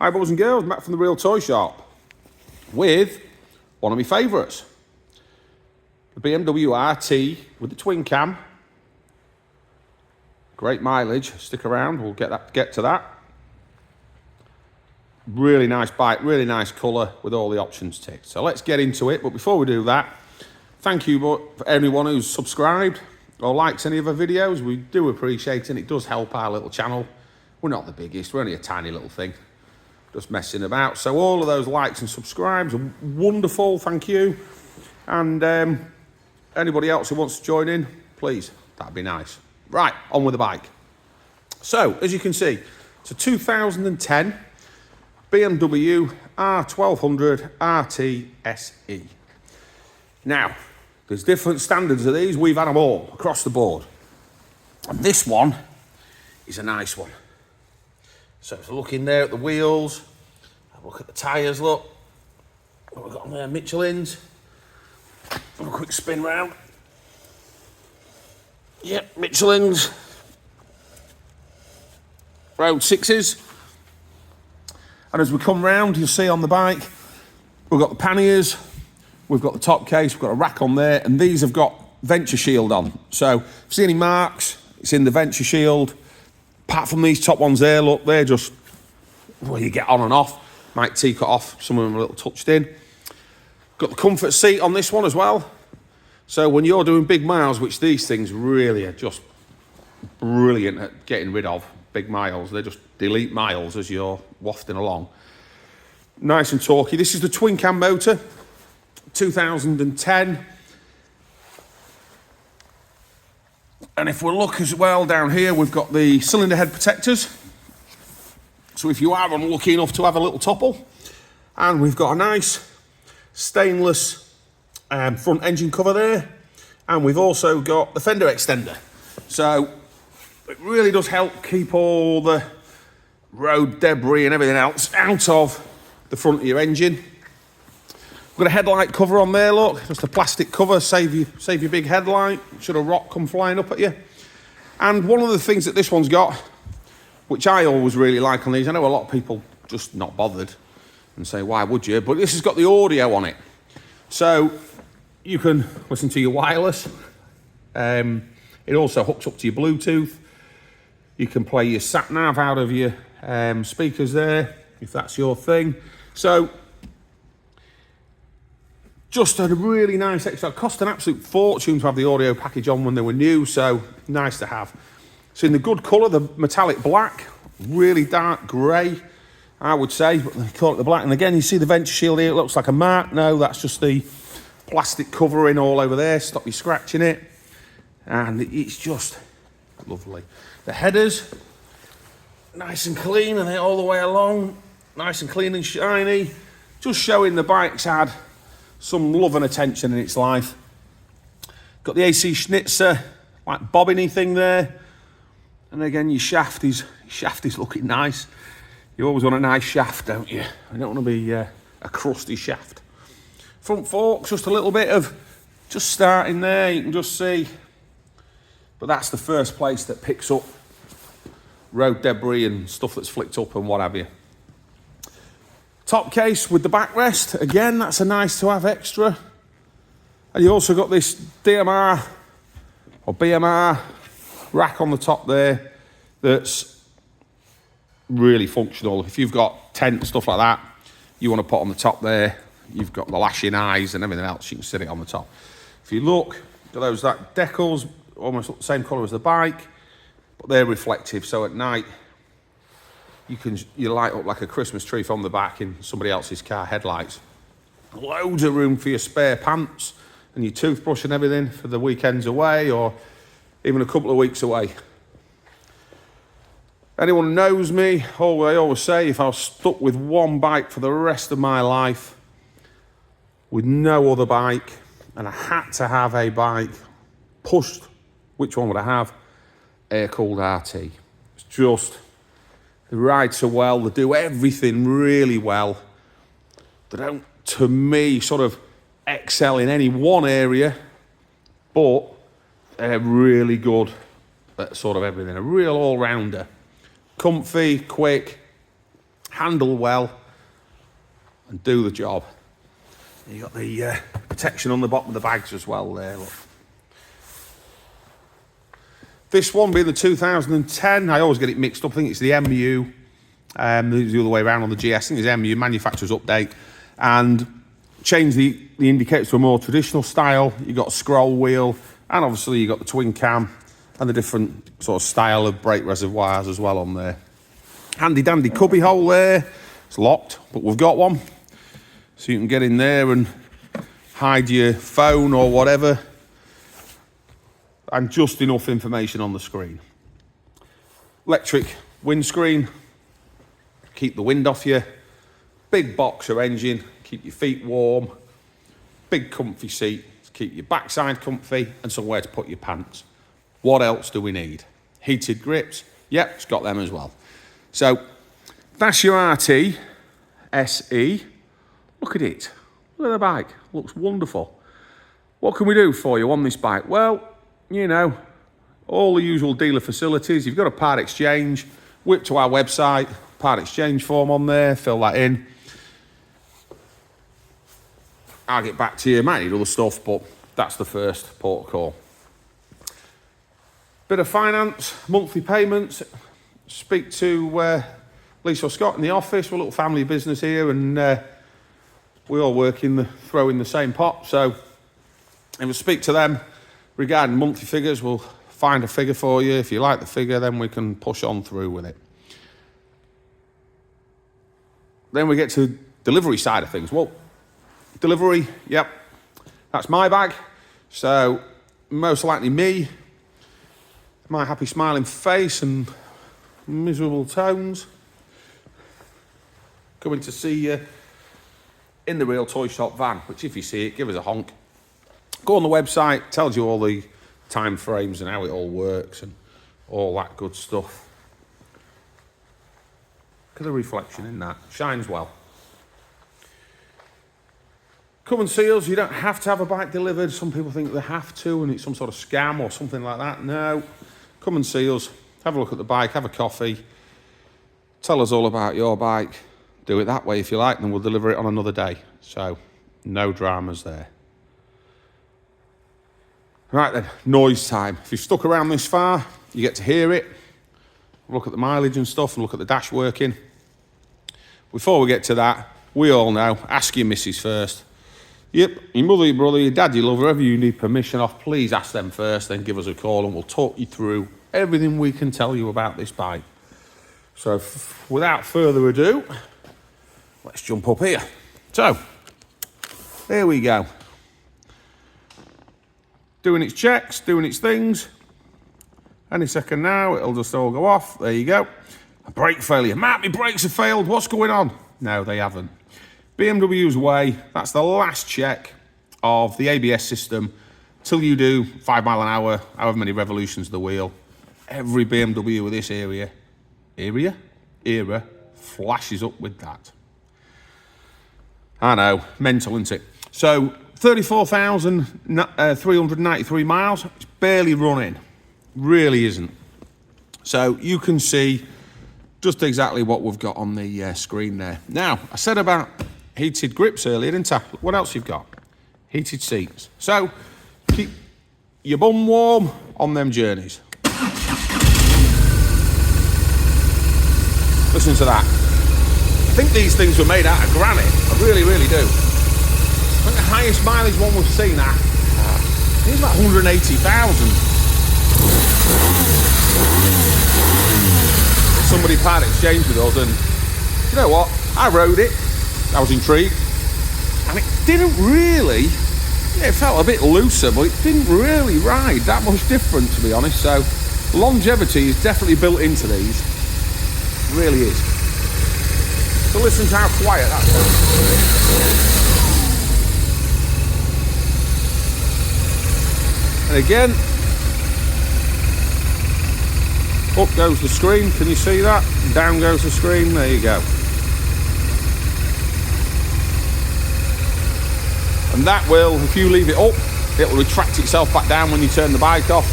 Hi boys and girls, Matt from the Real Toy Shop with one of my favourites. The BMW RT with the twin cam. Great mileage, stick around, we'll get to that. Really nice bike, really nice colour with all the options ticked. So let's get into it, but before we do that, thank you for anyone who's subscribed or likes any of our videos. We do appreciate it, and it does help our little channel. We're not the biggest, we're only a tiny little thing, just messing about. So all of those likes and subscribes are wonderful, thank you. And anybody else who wants to join in, please, that'd be nice. Right, on with the bike. So, as you can see, it's a 2010 BMW R1200 RT SE. Now, there's different standards of these. We've had them all across the board. And this one is a nice one. So if you look in there at the wheels, have a look at the tyres, look. What we've got on there, Michelin's. Have a quick spin round. Yep, Michelin's. Road 6s. And as we come round, you'll see on the bike, we've got the panniers, we've got the top case, we've got a rack on there, and these have got Venture Shield on. So if you see any marks, it's in the Venture Shield. Apart from these top ones there, look, they're just where you get on and off. Might take it off, some of them are a little touched in. Got the comfort seat on this one as well. So when you're doing big miles, which these things really are just brilliant at getting rid of, big miles, they just delete miles as you're wafting along. Nice and torquey. This is the twin cam motor, 2010. And if we look as well down here, we've got the cylinder head protectors. So if you are unlucky enough to have a little topple, and we've got a nice stainless front engine cover there, and we've also got the fender extender. So it really does help keep all the road debris and everything else out of the front of your engine. We've got a headlight cover on there, look, just a plastic cover, save your big headlight, should a rock come flying up at you. And one of the things that this one's got, which I always really like on these, I know a lot of people just not bothered and say, why would you? But this has got the audio on it. So you can listen to your wireless. It also hooks up to your Bluetooth. You can play your sat-nav out of your speakers there, if that's your thing. So just a really nice extra. It cost an absolute fortune to have the audio package on when they were new, so nice to have. It's in the good colour, the metallic black, really dark grey, I would say, but they call it the black. And again, you see the Venture Shield here, it looks like a mark. No, that's just the plastic covering all over there, stop you scratching it. And it's just lovely. The headers, nice and clean, and they're all the way along, nice and clean and shiny, just showing the bike's had some love and attention in its life. Got the AC Schnitzer, like bobbiny thing there. And again, your shaft is looking nice. You always want a nice shaft, don't you? You don't want to be a crusty shaft. Front forks, just a little bit of just starting there, you can just see. But that's the first place that picks up road debris and stuff that's flicked up and what have you. Top case with the backrest, again, that's a nice to have extra. And you also got this DMR or BMR rack on the top there that's really functional. If you've got tent, stuff like that, you want to put on the top there. You've got the lashing eyes and everything else, you can sit it on the top. If you look at those decals, almost look the same colour as the bike, but they're reflective, so at night you light up like a Christmas tree from the back in somebody else's car headlights. Loads of room for your spare pants and your toothbrush and everything for the weekends away or even a couple of weeks away. Anyone who knows me, I always say, if I was stuck with one bike for the rest of my life with no other bike and I had to have a bike pushed, which one would I have? Air-cooled RT. It's just, they ride so well, they do everything really well. They don't, to me, sort of excel in any one area, but they're really good at sort of everything. A real all-rounder. Comfy, quick, handle well, and do the job. You got the protection on the bottom of the bags as well there, look. This one being the 2010, I always get it mixed up. I think it's the MU, the other way around on the GS. I think it's MU, manufacturer's update, and change the indicators to a more traditional style. You've got a scroll wheel, and obviously you've got the twin cam, and the different sort of style of brake reservoirs as well on there. Handy dandy cubby hole there. It's locked, but we've got one. So you can get in there and hide your phone or whatever. And just enough information on the screen. Electric windscreen, keep the wind off you. Big boxer engine, keep your feet warm. Big comfy seat, to keep your backside comfy, and somewhere to put your pants. What else do we need? Heated grips, yep, it's got them as well. So that's your RT SE. Look at it, look at the bike, looks wonderful. What can we do for you on this bike? Well, you know, all the usual dealer facilities. You've got a part exchange, whip to our website, part exchange form on there, fill that in. I'll get back to you, might need other stuff, but that's the first port of call. Bit of finance, monthly payments. Speak to Lisa or Scott in the office. We're a little family business here, and we all work in throw in the same pot. So if we speak to them regarding monthly figures, we'll find a figure for you. If you like the figure, then we can push on through with it. Then we get to delivery side of things. Well, delivery, yep, that's my bag. So most likely me, my happy smiling face and miserable tones, coming to see you in the Real Toy Shop van, which if you see it, give us a honk. Go on the website, tells you all the time frames and how it all works and all that good stuff. Look at the reflection in that, shines well. Come and see us, you don't have to have a bike delivered. Some people think they have to and it's some sort of scam or something like that. No, come and see us, have a look at the bike, have a coffee, tell us all about your bike. Do it that way if you like, and then we'll deliver it on another day. So, no dramas there. Right then, noise time. If you've stuck around this far, you get to hear it. Look at the mileage and stuff, and look at the dash working. Before we get to that, we all know, ask your missus first. Yep, your mother, your brother, your dad, your lover, whoever you need permission off, please ask them first, then give us a call and we'll talk you through everything we can tell you about this bike. So, without further ado, let's jump up here. So, there we go. Doing its checks, doing its things. Any second now, it'll just all go off. There you go. A brake failure. Matt, my brakes have failed. What's going on? No, they haven't. BMW's way, that's the last check of the ABS system till you do 5 mile an hour, however many revolutions of the wheel. Every BMW with this era flashes up with that. I know, mental, isn't it? So, 34,393 miles, it's barely running, really isn't. So you can see just exactly what we've got on the screen there. Now, I said about heated grips earlier, didn't I? What else you've got? Heated seats. So keep your bum warm on them journeys. Listen to that. I think these things were made out of granite. I really, really do. I think the highest mileage one we've seen at, I think it's about 180,000. Somebody part exchanged with us, and you know what? I rode it. I was intrigued, and it didn't really. Yeah, it felt a bit looser, but it didn't really ride that much different, to be honest. So, longevity is definitely built into these. It really is. So listen to how quiet that sounds. And again, up goes the screen, can you see that? Down goes the screen, there you go. And that will, if you leave it up, it'll retract itself back down when you turn the bike off.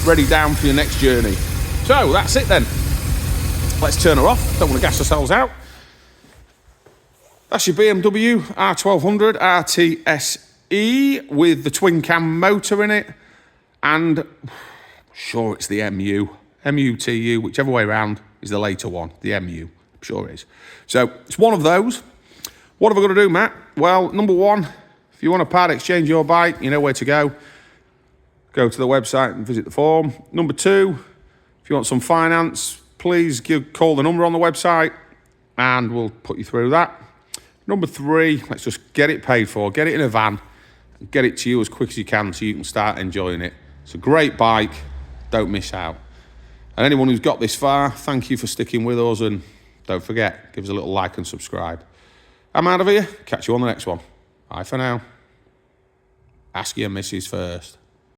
Ready down for your next journey. So, that's it then. let's turn her off. Don't want to gas ourselves out. That's your BMW R1200 RT with the twin cam motor in it. And sure it's the MUTU, whichever way around is the later one, the MU, I'm sure it is. So it's one of those. What have I got to do, Matt? Well, number one, if you want to part exchange your bike, you know where to go. Go to the website and visit the form. Number two, if you want some finance, please call the number on the website and we'll put you through that. Number three, let's just get it paid for, get it in a van, and get it to you as quick as you can so you can start enjoying it. It's a great bike, don't miss out. And anyone who's got this far, thank you for sticking with us, and don't forget, give us a little like and subscribe. I'm out of here, catch you on the next one. Bye for now. Ask your missus first.